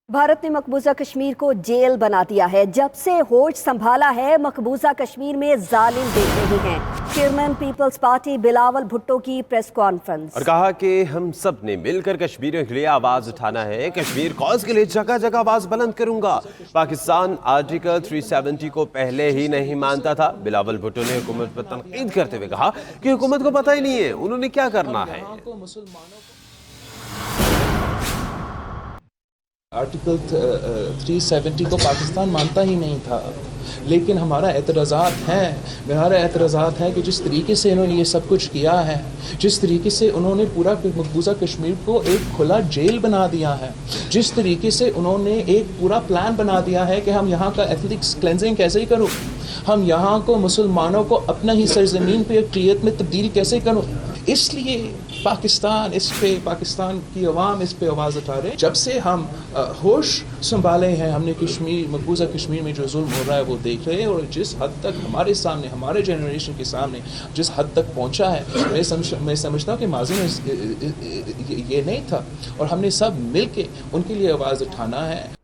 भारत ने मकबूजा कश्मीर को जेल बना दिया है। जब से होश संभाला है, मकबूजा कश्मीर में जालिम देख रही हैं। Chairman peoples party Bilawal Bhutto की प्रेस कॉन्फ्रेंस और कहा कि हम सब ने मिलकर कश्मीरियों के लिए आवाज उठाना है। कश्मीर कॉज के लिए जगह जगह आवाज बुलंद करूंगा। पाकिस्तान आर्टिकल 370 को पहले ही नहीं मानता था। बिलावल भुट्टो ने हुकूमत पर तनकीद करते हुए कहा कि हुकूमत को पता ही नहीं है उन्होंने क्या करना है। आर्टिकल 370 को पाकिस्तान मानता ही नहीं था, लेकिन हमारा एतराज़ात है कि जिस तरीके से इन्होंने ये सब कुछ किया है, जिस तरीके से उन्होंने पूरा मकबूजा कश्मीर को एक खुला जेल बना दिया है, जिस तरीके से उन्होंने एक पूरा प्लान बना दिया है कि हम यहाँ का एथनिक क्लेंजिंग कैसे करूँ, हम यहाँ को मुसलमानों को अपना ही सरजमीन पे अक़लियत में तब्दील कैसे करूँ। इसलिए पाकिस्तान की अवाम इस पे आवाज़ उठा रहे। जब से हम होश संभाले हैं, हमने मकबूजा कश्मीर में जो जुल्म हो रहा है वो देख रहे हैं, और जिस हद तक हमारे सामने, हमारे जनरेशन के सामने जिस हद तक पहुंचा है, मैं समझता हूँ कि माजी में ये नहीं था, और हमने सब मिल के उनके लिए आवाज़ उठाना है।